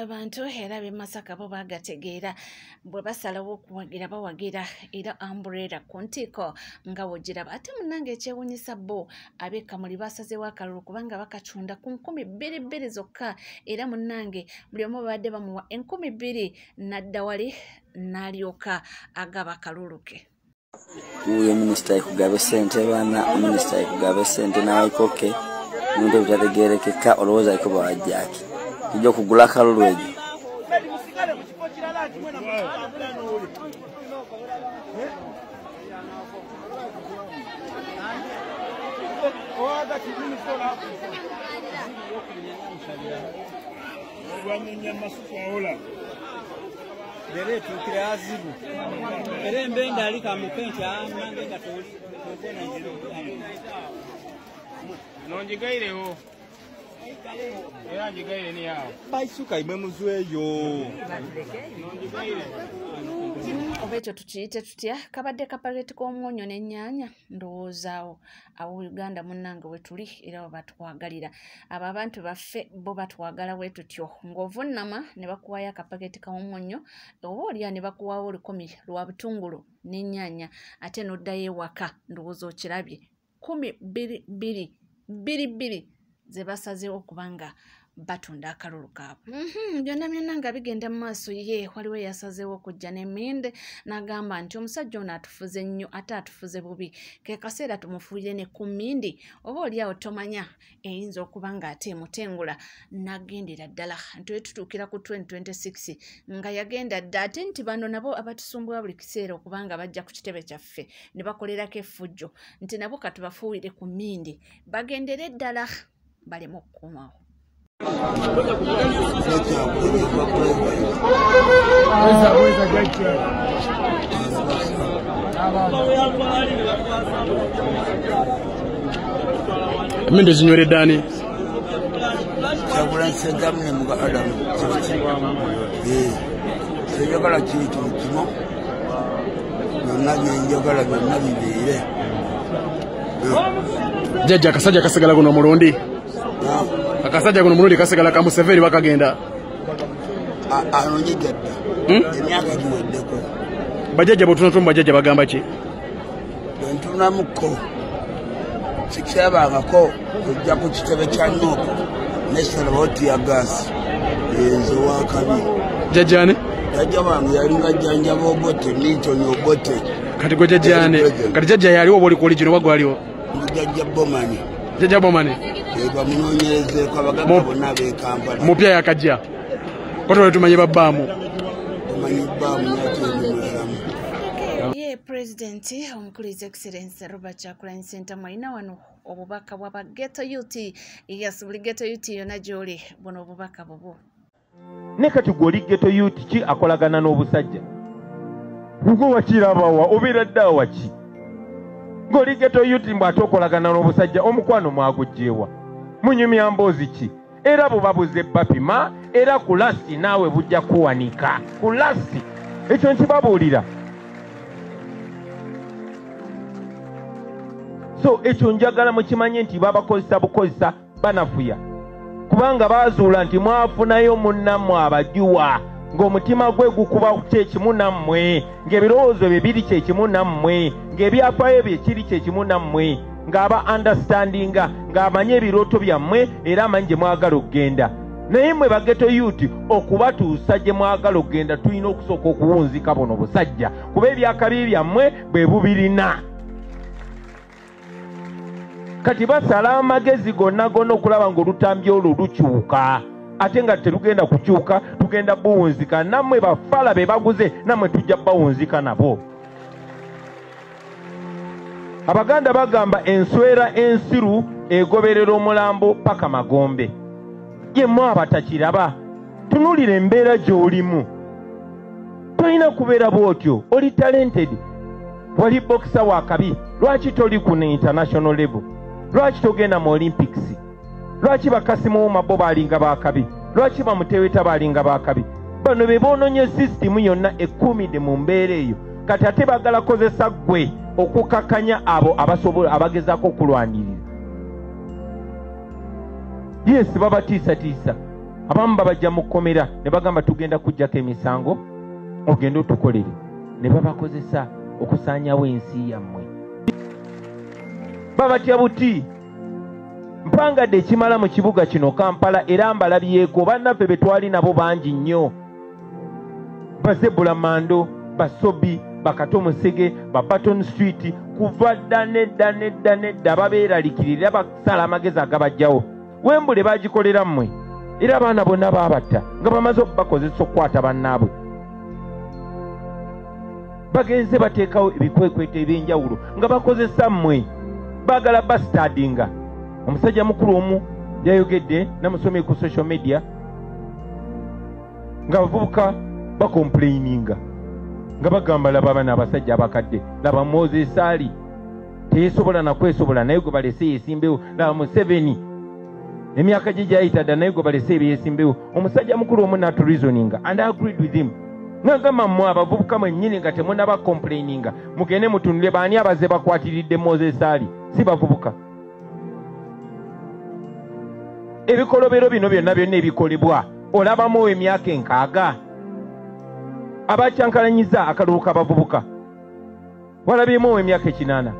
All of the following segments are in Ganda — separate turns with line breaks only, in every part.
abantu era Masaka bo bagategeera bwe basalawo okuwagira bawagira era umbrella ku ntiiko nga wogiraba ate munnange ekyewuunyisa bo ab'ekamuli basazeewo akalulu kubanga bakacunda ku 2,200 zokka era munnange buli omu babadde bamuwa 2,000 nadda wali n'alyoka agaba akalulu ke.
Uyo minisita ikugabe sente bana minisita ikugabe sente naikoke muntu bitategerekeka olowooza iko bawajjaki kijja kugula akalulu egyo
Dere tukire azibu. Ere mbenda alika mukenta nange gatoli.
Nonjigairewo. Era njigaire ni yao.
Baisuka imwe muzweyo.
Nonjigaire.
Obekyo tukiyite tutya kabadde kapaleti k'omwonyo n'ennyanya ndowoozaawo awo Uganda munnange we tuli era batwagalira abo abantu baffe bo batwagala bwe tutyo ng'ovunnama ne bakuwayo akapaketi k'omwonyo oba olya ne bakuwaawo 10 lwa butungulu n'ennyanya ate n'oddayo ewaka ndowooza okirabye 12 ze basazeewo kubanga batunda akalulu kaabwe byonna byonna nga bigenda mu maaso ye waliwo yasazeewo okujja n'emminde n'agamba nti omusajja ono atufuze nnyo ate atufuze bubi ke kaseera tumufuuyire ne ku mmindi oba oliawo tomanya eyinza okuba nga ate emutengula n'agendera ddala nti we tutuukira ku 2026 nga yagenda dda ate nti bano nabo abatusumbula buli kiseera okubanga bajja ku kitebe kyaffe ne bakolerako effujjo nti nabo katubafuuyire ku mmindi bagendere ddala baleme okukuumawo.
Mende zinywere dani
cyagura nsengamwe mu Adamu sejagala kintu kimo njagala byonna bibeere
jajja akasajja kasigala kuno mulundi akasajja kuno mulundi kasigala ka Museveni bakagenda
anonyedda emyaka giweddeko
bajajja botunatumba bajajja bagamba ki
ntunamuko sikyabangako kujja ku kitebe kya Nuupu nesalaboti ya gasi enzo wakabi
jajjane
jajja wange yalinga jjanjaba obote Milton Obote
kati gwe jajjane kati jajja yaliwo boli ku oligino wagwaliwo
jajja Bomani
jajja Bomani
eba munonyereze kwa baganda bonna be Kampala
mupya yakajja koto tumanye babbamu
tumanyi babbamu yatemeramu
ye president omukulu his excellence Robert Kyagulanyi Ssentamu alina wano obubaka bwa Ghetto Youth yes buli Ghetto Youth yonna gy'oli buno obubaka bubu
ne kati gw'oli Ghetto Youth ki akolagana n'obusajja ngo wakirabawa obeera ddawa ki ng'oli Ghetto Youth mbw ate okolagana n'obusajja omukwano mwagugjeewa munyumya mboozi ki era bubabuze bapima era ku lasti naawe bujja kuwanika ku lasti ekyo nkibabuulira so ekyo njagala mukimanye nti babakozesa bukozesa banafuya kubanga baazuula nti mwafunayo munnammwe abajuwa ng'omutima gwe gukuba kyekimu nammwe ng'ebirowoozo bye biri kyekimu nammwe ng'ebyafaayo bye kiri kyekimu nammwe ng'aba understandinga ng'amanye ebirooto byammwe era amanyi gye mwagala okugenda naye mmwe ba Ghetto Youth okubatuusa gye mwagala okugenda tulina okusooka okuwunzika buno busajja kuba ebyakabi byammwe bwe bubirina kati basala amagezi gonna okulaba ng'olutambi olwo lukyuka ate nga terugenda kukyuka tugenda buwunzika nammwe bafala be baguze nammwe tujja bawunzika nabo abaganda bagamba enswera ensiru egoberera omulambo paka magombe yemmwe abatakiraba tunulira embeera gy'olimu tolina kubeera bw'otyo oli talented wali boxer wa kabi lwaki toli ku international level lwaki togenda mu olympics lwaki bakasimu mabo balinga bakabi lwaki bamuteweta balinga bakabi bano be boononye system yonna ekkuumidde mu mbeera eyo kati ate bagala kozesa gwe okukakanya abo abasobola abagezaako okulwanirira yes babatiisatiisa abamu babajja mu kkomera ne bagamba tugenda kujjako emisango ogenda otukolere ne babakozesa okusaanyawo ensi yammwe babatya buti mpangadde ekimala mu kibuga kino Kampala era mbalabyeko bannaffe be twali nabo bangi nnyo Bazebula Mando Basobi Bakato Musege Baton Street kuva nedda babeeralikirira basala amagezi agabajjawo Wembule bagikolera mmwe era abaana bonna baabatta nga bamaze okubakozesa okukwata bannaabwe bagenze bateekawo ebikwekweto ebyenjawulo nga bakozesa mmwe baagala bastardinga omusajja mukulu omu yayogedde namusomye ku social media nga bavubuka bakomplaininga nga bagamba laba abaana abasajja abakadde laba Moses Ali teyesobola nakwesobola naye gwe balese yesimbewo laba Museveni emyaka gye gyayita dda naye gwe balese ebyesimbewo omusajja mukulu omu natureasoninga and I agreed with him nagamba mmwe abavubuka mwennyini nga temunaba complaininga mugende mutunule baani abaze bakwatiridde Moses Ali si bavubuka ebikolobero bino byonna ebikolebwa olabamu emyaka 6 abakyankalanyiza akalulu k'abavubuka walabyemu emyaka 8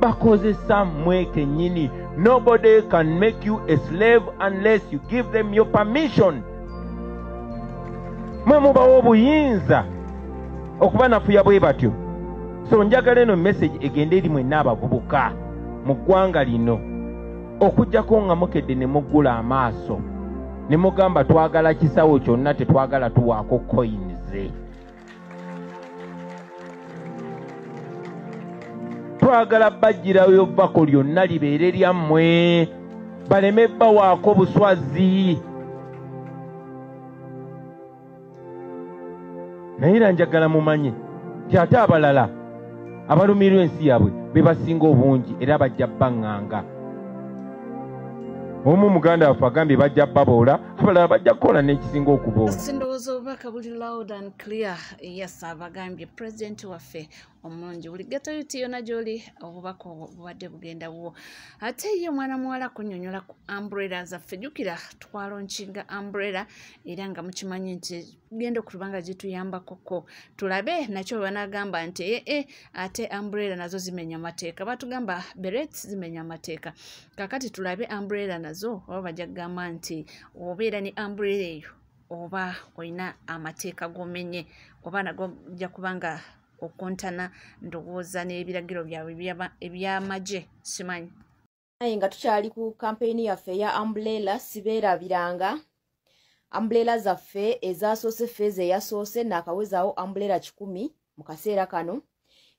bakozesa mmwe kennyini nobody can make you a slave unless you give them your permission mwe mubawo obuyinza okuba nafuya bwe batyo so njagala eno message egende eri mwenna abavubuka mu ggwanga lino okujjako nga mukedde ne muggula amaaso ne mugamba twagala kisawo kyonna tetwagala tuwaako coins twagala bajjirayo vako lyonna libeere lyammwe baleme bawaako buswazi naye era njagala mumanye nti ate abalala abalumirwa ensi yaabwe be basinga obungi era bajja baŋŋanga omu muganda waffe agambye bajja baboola abalala bajja kukola n'ekisinga okuboola
sindowooza obubaka buli loud and clear yes abagambye president waffe omulungi buli geto yuti yonna gy'oli obubaka obubadde bugendawo ate ye mwana muwala kunnyonnyola ku umbrella zaffe jjukira twalonkinga umbrella era nga mukimanyi nti genda okutubanga gituyambakoko tulabe nakyo banagamba nti ate umbrella nazo zimenya amateeka batugamba beret zimenya amateeka kakati tulabe umbrella nazo oba bajja kugamba nti obeera ne umbrella eyo oba olina amateeka gomenye oba nago jja kubanga okuntana ndowooza n'ebiragiro byabwe ebyamagye simanyi
naye nga tukyali ku kampeyini yaffe ya umbrella sibeerabiranga umbrella zaffe ezasoose feeza eyasoose naakawezaawo umbrella 10 mu kaseera kano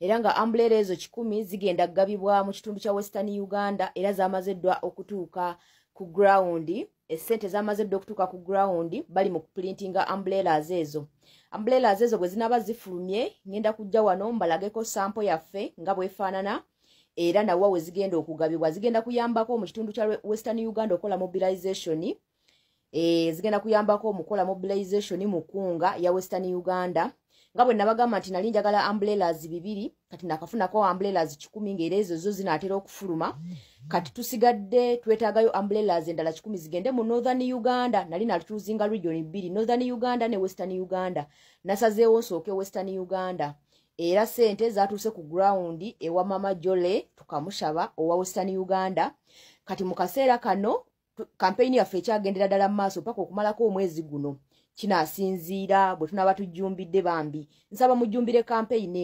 era nga umbrella ezo 10 zigenda kugabibwa mu kitundu kya Western Uganda era zamazeddwa okutuuka ku ground essente zamazeddwa okutuuka ku ground bali mu kuprintinga umbrellas ezo bwe zinaba zifulumye ngenda kujja wano mbalageko sample yaffe nga bwefaanana era nawa we zigenda okugabibwa zigenda kuyambako mu kitundu kya Western Uganda okola mobilization zigenda kuyambako omukola mobilization mu kunga ya Western Uganda nga bwe nabagamba nti nali njagala umbrellas 2 kati nakafunako umbrellas 10 ng'era ezo zo zinaatera okufuluma kati tusigadde twetaagayo umbrellas endala 10 zigende mu Northern Uganda nali natuzinga region 2 Northern Uganda ne Western Uganda nasazeewo nsooke Western Uganda era sente zatuuse ku ground ewa Mama Jole tukamushaba owa Western Uganda kati mu kaseera kano campaign yaffe ekyagendera ddala mu maaso paka okumalako omwezi guno kinaasinziira bwe tunaba tujjumbidde bambi nsaba mujjumbire campaign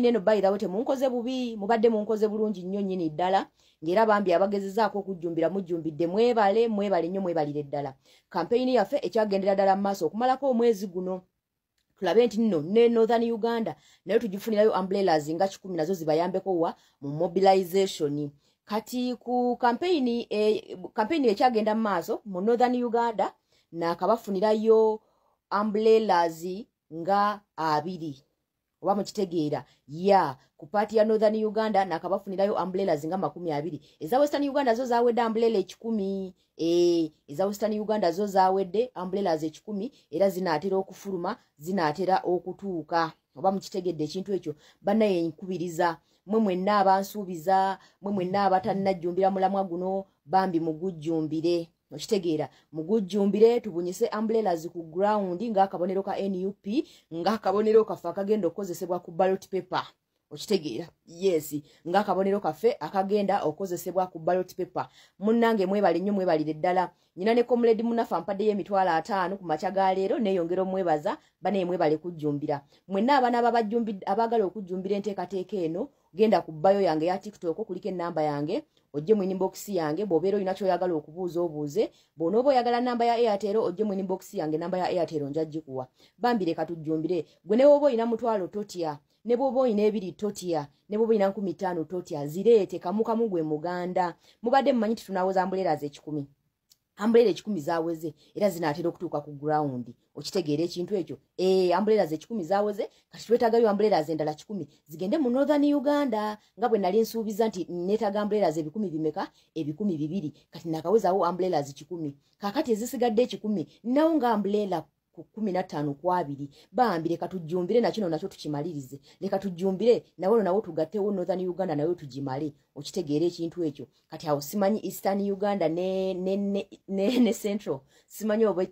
eno bayirawo temunkoze bubi mubadde munkoze bulungi nnyo nnyini ddala ng'era bambi abagezezaako okujjumbira mujjumbidde mwebale nnyo mwebalire ddala campaign yaffe ekyagendera ddala mu maaso okumalako omwezi guno tulabe nti nno ne Northern Uganda nayo tugifunirayo umbrellas nga 10 nazo zibayambeko wa mu mobilization kati ku campaign ekyagenda mu maaso mu Northern Uganda nakabafunirayo umbrellas nga 2 oba mukitegeera ya ku paati ya Northern Uganda nakabafunirayo umbrellas nga 20 eza Western Uganda zo zawedde umbrella 10 eza Western Uganda zo zawedde umbrellas 10 era zinaatera okufuluma zinaatera okutuuka oba mukitegedde ekintu ekyo bannaye nkubiriza mwe mwenna abansuubiza mwe mwenna abatannajjumbira mulamwa guno bambi mugujjumbire okitegeera mugujjumbire tubunyise umbrellas ku ground nga akabonero ka NUP nga akabonero kafe akagenda okukozesebwa ku ballot paper okitegeera yes nga akabonero kafe akagenda okukozesebwa ku ballot paper munnange mwebale nnyo mwebalire ddala nyina ne comrade munafa mpadde y'emitwalo 5 ku macha ga leero neyongera mwebaza bane mwebale kujjumbira mwenna abana abagala okujjumbira enteekateeka eno genda ku bio yange ya TikTok kuliko enamba yange ojje mu inbox yange bobero inacho yagala okubuuza obuuze bonobo yagala namba ya Airtel ojje mu inbox yange namba ya Airtel njagikuwa bambire katujjumbire gwe ne wobo ina mutwalo totya ne bobo ina 2 totya ne bobo ina 15 totya zireete kamukamu gwe muganda mubadde mmanyi tunawoza umbrellas 10 umbrellas 10 zaweze era zinaatera okutuuka ku ground okitegeera ekintu ekyo umbrellas 10 zaweze kati twetagayo umbrellas endala 10 zigende mu Northern Uganda nga bwe nali nsuubiza nti netaga umbrellas 10 bimeka 200 kati nakawezawo umbrellas 10 kakati ezisigadde 10 nawo nga umbrella 15 kwa 2 bambi leka tujjumbire na kino nacho tukimalirize leka tujjumbire nawo tugattewo Northern Uganda nayo tujimale okitegeera ekintu ekyo kati awo simanyi Eastern Uganda ne Central simanyi oba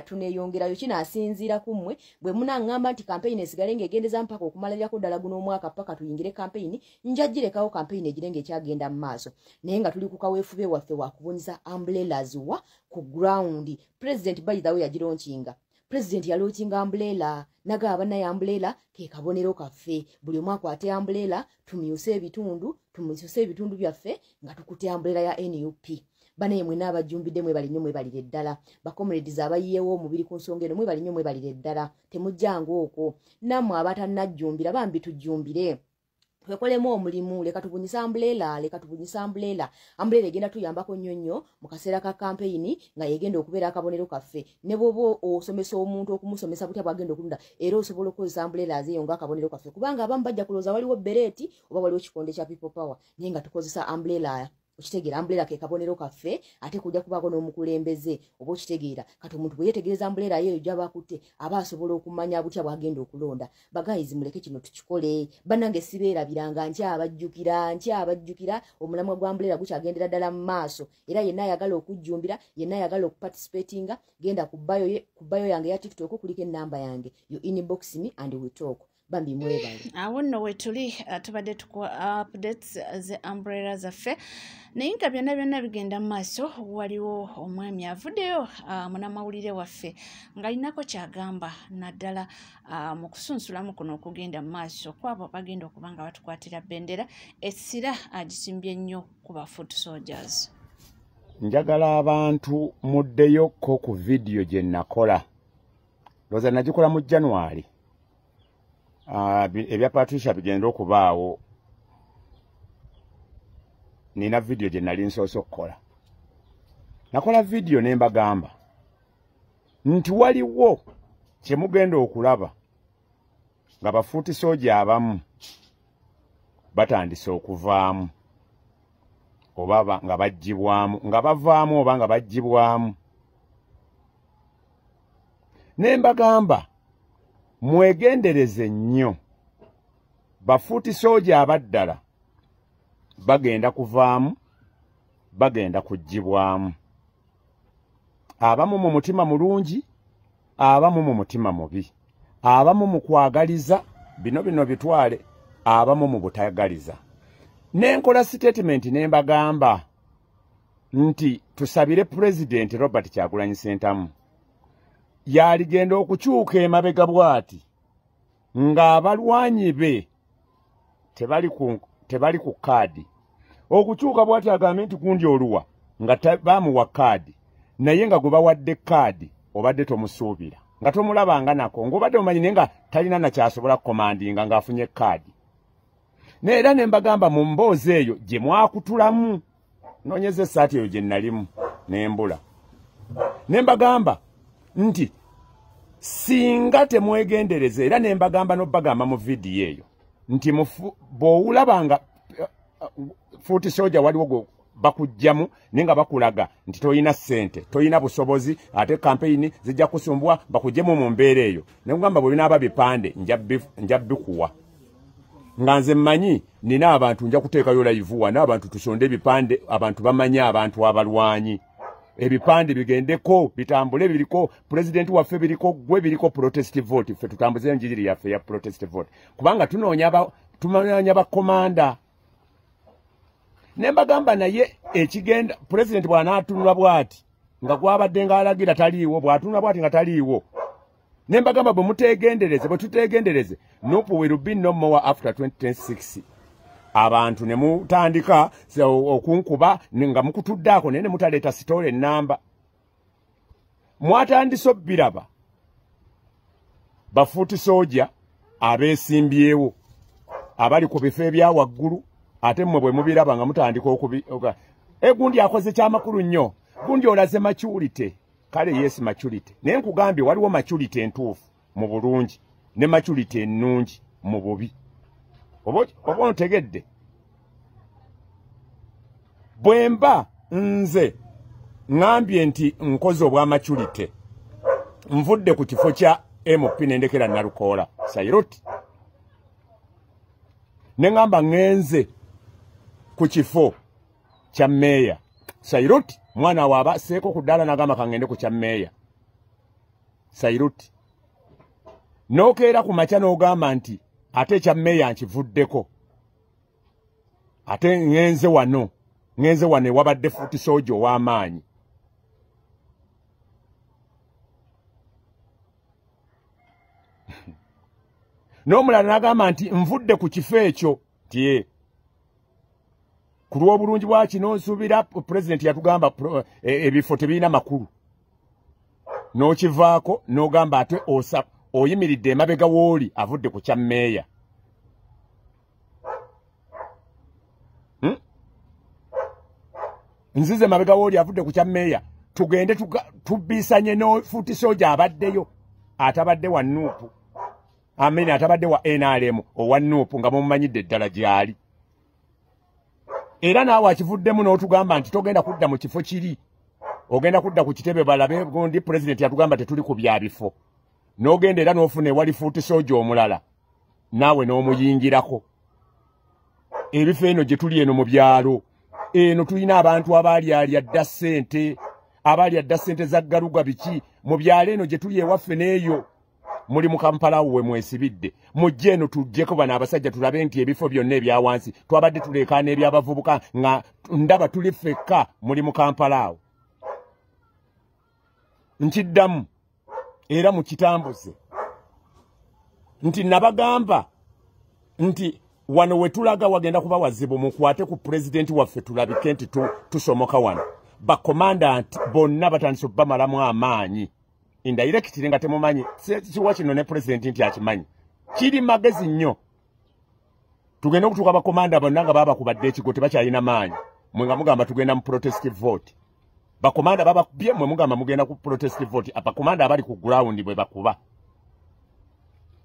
tuneyongerayo kinaasinziira kumwe bwe munangamba nti campaign esigale ng'egendeza mpaka okumalirako ddala guno omwaka paka tuyingire campaign njagirekawo campaign egirenge ekyagenda mu maaso naye nga tuli ku kaweefube waffe wakubunyisa umbrellas wa ku ground president by the way yagironkinga President yalochinga umbrella naga abana ya umbrella ke kabonero kaffe buli mwaka ate umbrella tumyuse ebitundu byaffe nga tukute umbrella ya NUP bane mwe nabajjumbide mwe bali nnyo mwe balire ddala bakomrades abayiyewo omubiri ku nsonga eno mwe bali nnyo mwe balire ddala temujjango okwo namwe abatannajjumbira bambi tujjumbire twekolemu omulimu leka tubunyisa umbrella umbrella egenda tuyambako nnyo mu kaseera ka campaign nga yegenda okubeera akabonero kaffe ne bwoba osomesa omuntu okumusomesa butya bwagenda okulunda era osobola okukozesa umbrellas eyo nga akabonero kaffe kubanga abamu bajja kulooza waliwo bereti oba waliwo kikonde kya people power naye nga tukozesa umbrella okitegeera umbrella ke kabonero kaffe ate kujja kubaako n'omukulembeze oba okitegeera kati omuntu bwe yetegereza umbrella yeyo gy'aba akutte aba asobola okumanya butya bwagenda okulonda bagayizi muleke kino tukikole bannange sibeerabiranga nkyabajjukira omulamwa gwa umbrella gukyagendera ddala mu maaso era yenna ayagala okujjumbira yenna ayagala okuparticipatinga genda ku bio yange ya TikTok kuliko ennamba yange you inbox me and we talk bambi mwebale
awo nno wetuli tubadde tukuwa updates ze umbrella zaffe naye nga byonna bigenda mu maaso waliwo omwami avuddeyo munamawulire waffe ng'alinako kyagamba naddala mu kusunsulamu kuno okugenda mu maaso kwabo bagenda okuba nga batukwatira bendera essira agisimbye nnyo ku ba foot soldiers.
Njagala abantu muddeyokko ku vidiyo gye nakola loza nagikola mu January. Ebya Patricia bigenda okubaawo nina video gye nali nsoose okukola nakola video ne mbagamba nti waliwo kye mugenda okulaba nga bafuuti soja abamu batandise okuvaamu oba nga bajjibwamu nga bavaamu oba nga bajjibwamu ne mbagamba mwegendereze nnyo bafuuti soja abaddala bagenda kuvaamu bagenda kujjibwamu abamu mu mutima mulungi abamu mu mutima mubi abamu mu kwagaliza bino bitwale abamu mu butayagaliza nenkola statement ne mbagamba nti tusabire President Robert Kyagulanyi Ssentamu yaligenda okukyuka emabega bwati nga abalwanyi be tebali ku kaadi okukyuka bwati agambe nti kundi oluwa nga bamuwa kaadi naye nga gwe bawadde kaadi obadde tomusuubira nga tomulabanga nako ng'obadde omanyi nga talina nakyasobola komandinga ng'afunye kaadi neera ne mbagamba mu mboozi eyo gye mwakutulamu noonyeza essaati eyo gye nalimu nembula ne mbagamba nti singa temwegendereze era nembagamba n'obagamba mu vidiyo eyo nti bw'owulabanga Footy Soldier waliwo bakujjamu nenga bakulaga nti toyina ssente toyina busobozi ate campaign zijja kusumbwa bakujjemu mu mbeera eyo nekugamba bwe binaaba bipande njabikuwa nga nze mmanyi nina abantu nja kuteekayo live wana abantu tusonde ebipande abantu bamanya abantu abalwanyi ebipande bigendeko bitambule biriko president waffe biriko gwe biriko protest vote ffe tutambuze enjiri yaffe ya protest vote kubanga tumanya ba komanda nembagamba naye ekigenda president bw'anaatunula bw'ati nga gwabadde ng'alagira taliiwo bw'atunula bw'ati nga taliiwo nembagamba bwe muteegendereze bwe tuteegendereze Nuupu will be no more after 2026 abantu ne mutandika okunkuba nga mukutuddaako naye ne mutaleeta sitole ennamba mwatandise obbiraba ba Footy Soldier abeesimbyewo abali ku bifo ebya waggulu ate mmwe bwe mubiraba nga mutandika gundi akoze kyamakulu nnyo gundi olaze maturity kale yes maturity naye nkugambye waliwo maturity entuufu mu bulungi ne maturity ennungi mu bubi oba otegedde bwemba nze ngambye nti nkoze obwa maturity nvudde ku kifo kya MP nendekera Nalukoola Sairoti nengamba ngenze ku kifo kya meya Sairoti mwana waba seko kudala nagamba kangende ku kya meya Sairoti nokeera ku macha n'ogamba nti ate kya meya nkivuddeko ate ngenze wano wabadde Footy Soldier w'amaanyi n'omulala n'agamba nti nvudde ku kifo ekyo tiye ku lw'obulungi bwa kino nsuubira president yatugamba ebifo tebirina makulu n'okivaako n'ogamba ate oyimiridde emabega w'oli avudde ku kya meeya nzize mabega w'oli avudde ku kya meeya tugende tubisanye no Footy Soldier abaddeyo atabadde wa Nuupu amene atabadde wa NRM owa Nuupu nga mumanyidde ddala gyali era naawe akivuddemu n'otugamba nti togenda kudda mu kifo kiri ogenda kudda ku kitebe balabe gundi president yatugamba tetuli ku bya bifo n'ogenda era n'ofuna ewali Footy Soldier omulala naawe n'omuyingirako ebifo eno gye tuli eno mu byalo eno tulina abantu abaali adda ssente za galuga biki mu byalo eno gye tuli ewaffe n'eyo muli mu Kampala we mwesibidde mujje eno tujjeko bano abasajja tulabe nti ebifo byonna ebya wansi twabadde tuleekaana ebyabavubuka nga ndaba tuli ffekka muli mu Kampala awo nkiddamu era mukitambuze nti nabagamba nti wano wetulaga wagenda kuba wazibu mukwate ku president waffe tulabike nti tusomoka wano bakomandant bonna batandise bamalamu amaanyi indirectly nga temumanyi kiwa kino ne president nti akimanyi kiri magezi nnyo tugenda okutuuka bakomanda bonna nga baba kubadde ekigo tebakyalina maanyi mwe nga mugamba tugenda mu protest vote bakomanda baba bye mwe mugamba mugenda ku protest vote abakomanda abali ku ground bwe bakuba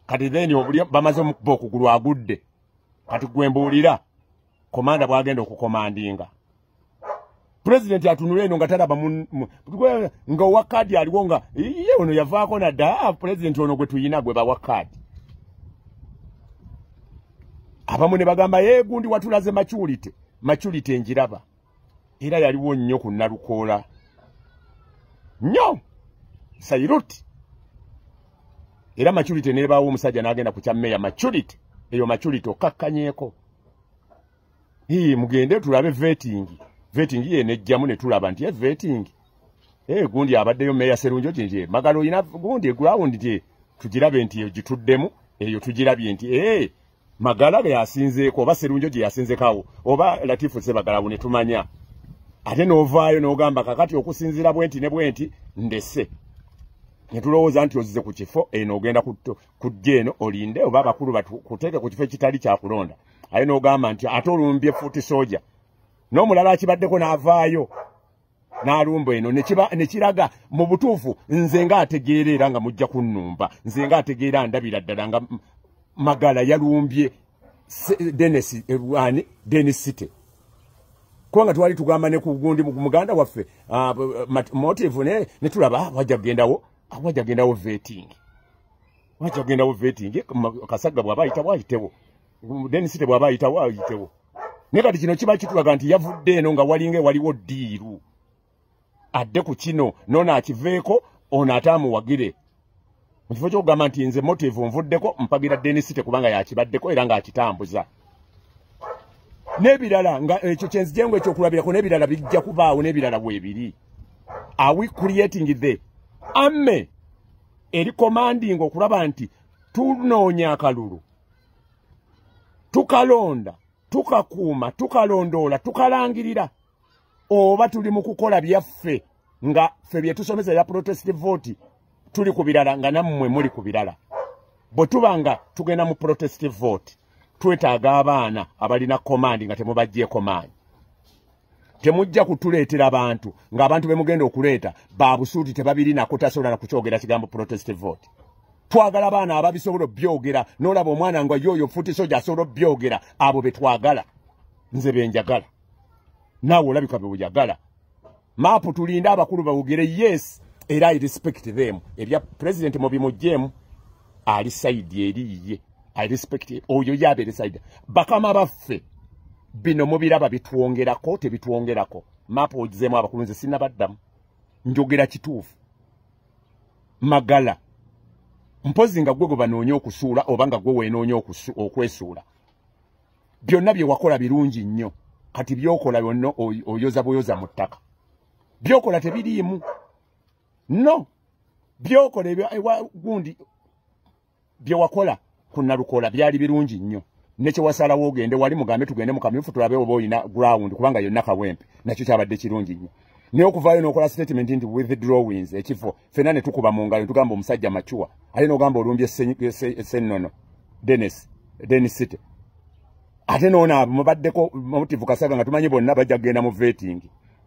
kati then obuli bamaze okuba okugulu agudde kati gwembuulira komanda bwagenda okukomandinga president atunule eno nga talaba nga wakadi aliwo nga ye ono yavaako nadda president ono gwe tuyina gwe bawakadi abamu ne bagamba ye gundi watulaze maculite njiraba era yaliwo nnyo ku Nalukoola nnyo Sairoti era maculite nebaawo omusajja n'agenda ku kya meya maculite eyo maculite okakkanyeeko mugende tulabe vetting ye nejjamu ne tulaba nti vetting gundi abaddeyo meya Serunjo nti magalo oyina gundi ground nti tugirabe nti gituddemu eyo tugirabye nti magala yasinzeeko oba Serunjo gye yasinzekaawo oba Latifu Sebagala ne tumanya ate n'ovaayo n'ogamba kakati okusinzira bwenti ne bwenti ndesse ne tulowooza nti ozize ku kifo eno ogenda kujja eno olinde oba abakulu batukuteeke ku kifo ekitali kyakulonda aye n'ogamba nti ate olumbye Footy Soldier n'omulala akibaddeko n'avaayo n'alumba eno ne kiraga mu butuufu nze ng'ategeera era nga mujja kunnumba nze ng'ategeera ndabira ddala nga Magala yalumbye Dennis City kubanga twali tugamba ne ku gundi mu muganda waffe motive ne tulaba wajja kugendawo vetting Kasagga bw'aba ayitawo ayitewo Dennis City bw'aba ayitawo ayitewo ne kati kino kiba kitulaga nti yavudde eno nga waliwo ddiiru adde ku kino nono akiveeko ono ataamuwagire mu kifo ky'okugamba nti nze motive nvuddeko mpagira Dennis City kubanga yakibaddeko era ng'akitambuza n'ebirala nga ekyo kyenzijengwe ekyokulabirako n'ebirala bijja kubaawo n'ebirala bwebiri. Are we creating the amme eri commanding okulaba nti tunoonya akalulu tukalonda tukakuuma tukalondoola tukalangirira oba tuli mu kukola byaffe nga ffe bye tusomesa ya protest vote tuli ku birala nga nammwe muli ku birala bwe tuba nga tugenda mu protest vote twetaaga abaana abalina command nga temubaggyeko maanyi temujja kutuleetera abantu ng'abantu bemugenda okuleeta babusuuti tebabirinako tasobola na kukyogera kigambo protest vote twagala abaana ababisobola byogera n'olaba omwana nga yoyo futi soja asobola byogera abo betwagala nze benjagala naawe olabika bewujagala maapu tulinda abakulu bawogere yes era I respect them ebya president mubimujjemu ali side eriye I respect oyo yabere side bakama baffe bino mubiraba bitwongerako tebitwongerako maapu ogizemu abakulu nze sinabaddamu njogera kituufu Magala mpozi nga gwe banoonya okusuula oba nga gwe weenoonya okwesuula byonna bye wakola birungi nnyo kati byokola byonna oyoza buyoza mu ttaka byokola tebiriimu no byokola gundi bye wakola kunnalukola byali birungi nnyo nekye wasalawo ogende wali mugambe tugende mu kamyufu tulabe oba olina ground kubanga yonna kawempe nakyo kyabadde kirungi nnyo naye okuvaayo n'okola statement nti withdrawings ekifo fenna ne tukuba mu ngalo tugamba omusajja machuwa ate n'ogamba olumbye sennono Dennis City ate noona mubaddeko motive Kasagga nga tumanyi bonna bajja kugenda mu vetting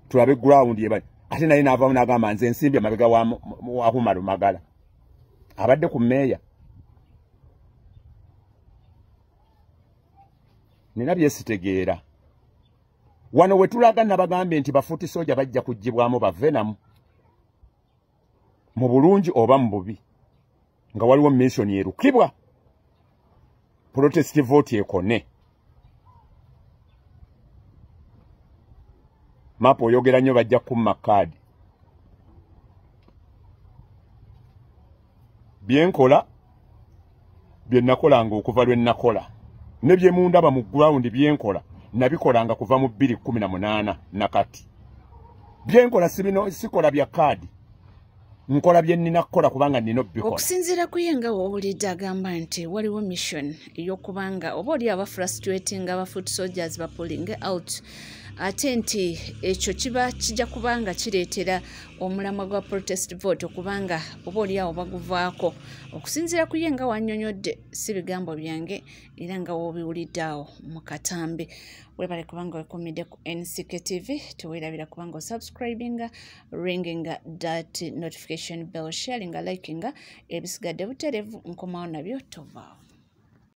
tulabe ground yebali ate naye n'avaamu n'agamba nze ensimbi amabega wa Humaru Magala abadde ku meeya nina byesitegeera wano wetulaga nabagambe nti bafuti soja bajja kujjibwamu bavenamu mu bulungi oba mu bubi nga waliwo mission erukibwa protest vote ekone mapo oyogera nnyo bajja kumma kaadi byenkola byennakolanga okuva lwe nakola ne bye mundaba mu ground byenkola nabikolanga kuva mu 2018 nakati byenkola sikola bya kaadi nkola bye nnina kukola kubanga nnina bikola
okusinziira ku yenga w'owulidde agamba nti waliwo mission ey'okubanga oba oli aba frustrating aba foot soldiers ba pulling out ate nti ekyo kiba kijja kubanga kireetera omulamwa gwa protest vote okubanga oba oli awo baguvaako okusinziira ku yenga wannyonnyodde si bigambo byange era nga w'obiwulidde awo mu katambi webale kubanga wekumidde ku NCK TV teweerabira kubanga osubscribinga ringinga that notification bell sharinga likinga ebisigadde buterevu nkomawo nabyo tovaawo